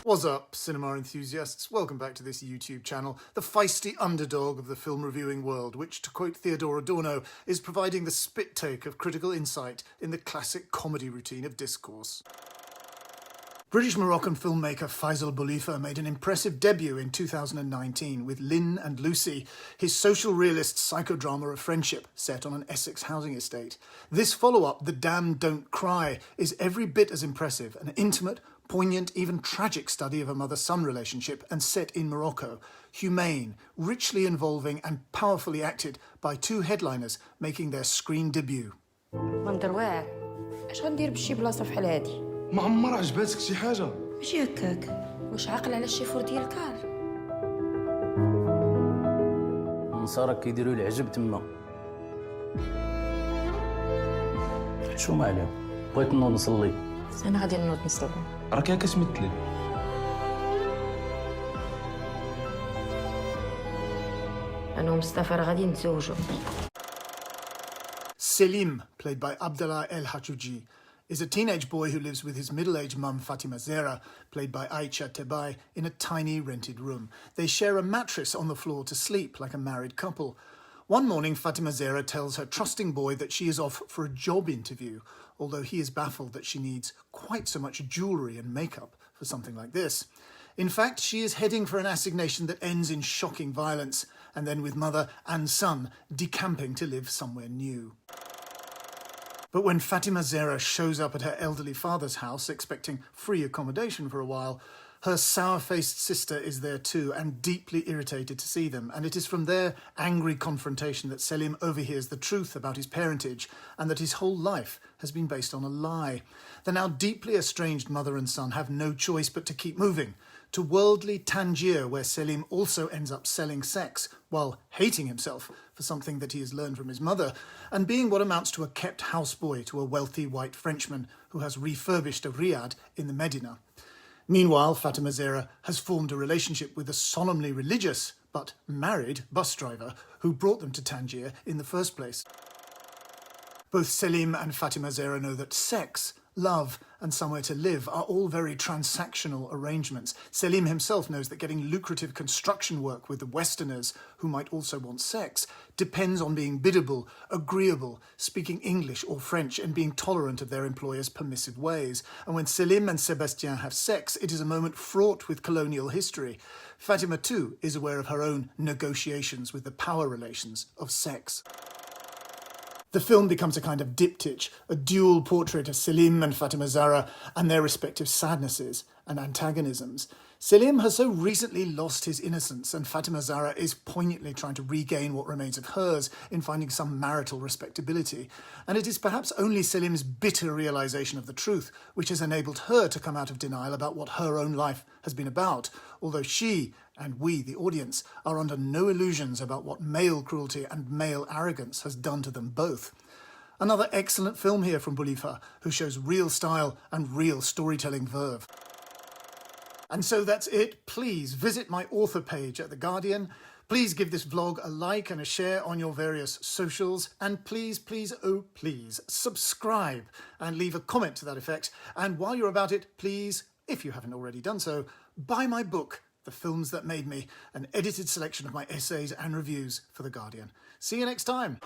What's up, cinema enthusiasts? Welcome back to this YouTube channel, the feisty underdog of the film reviewing world, which, to quote Theodore Adorno, is providing the spit take of critical insight in the classic comedy routine of discourse. British Moroccan filmmaker Faisal Boulifa made an impressive debut in 2019 with Lynn and Lucy, his social realist psychodrama of friendship set on an Essex housing estate. This follow-up, The Damned Don't Cry, is every bit as impressive, an intimate, poignant, even tragic study of a mother-son relationship and set in Morocco, humane, richly involving and powerfully acted by two headliners making their screen debut. منظر واعر اش غندير بشي بلاصه بحال هادي؟ ما عمر عجباتك شي حاجه؟ ماشي هكاك، واش عاقل على الشيفور ديال الكار؟ النصارى كيديروا العجب تما. حشومه عليهم، بغيت نوض نصلي. انا غادي نوض نصلي. راك كتمثلي. انا ومصطفى راه غادي نتزوجوا. Selim, played by Abdallah El Hachouji, is a teenage boy who lives with his middle-aged mum Fatima Zehra, played by Aisha Tebai, in a tiny rented room. They share a mattress on the floor to sleep like a married couple. One morning, Fatima Zehra tells her trusting boy that she is off for a job interview, although he is baffled that she needs quite so much jewellery and makeup for something like this. In fact, she is heading for an assignation that ends in shocking violence, and then with mother and son decamping to live somewhere new. But when Fatima Zehra shows up at her elderly father's house, expecting free accommodation for a while, her sour-faced sister is there too, and deeply irritated to see them. And it is from their angry confrontation that Selim overhears the truth about his parentage and that his whole life has been based on a lie. The now deeply estranged mother and son have no choice but to keep moving to worldly Tangier, where Selim also ends up selling sex while hating himself for something that he has learned from his mother and being what amounts to a kept houseboy to a wealthy white Frenchman who has refurbished a riad in the Medina. Meanwhile, Fatima Zehra has formed a relationship with a solemnly religious but married bus driver who brought them to Tangier in the first place. Both Selim and Fatima Zehra know that sex, love and somewhere to live are all very transactional arrangements. Selim himself knows that getting lucrative construction work with the Westerners, who might also want sex, depends on being biddable, agreeable, speaking English or French and being tolerant of their employers' permissive ways. And when Selim and Sébastien have sex, it is a moment fraught with colonial history. Fatima too is aware of her own negotiations with the power relations of sex. The film becomes a kind of diptych, a dual portrait of Selim and Fatima Zehra and their respective sadnesses and antagonisms. Selim has so recently lost his innocence, and Fatima Zehra is poignantly trying to regain what remains of hers in finding some marital respectability. And it is perhaps only Selim's bitter realisation of the truth which has enabled her to come out of denial about what her own life has been about, although she, and we, the audience, are under no illusions about what male cruelty and male arrogance has done to them both. Another excellent film here from Boulifa, who shows real style and real storytelling verve. And so that's it. Please visit my author page at The Guardian. Please give this vlog a like and a share on your various socials. And please, please, oh please, subscribe and leave a comment to that effect. And while you're about it, please, if you haven't already done so, buy my book, The Films That Made Me, an edited selection of my essays and reviews for The Guardian. See you next time.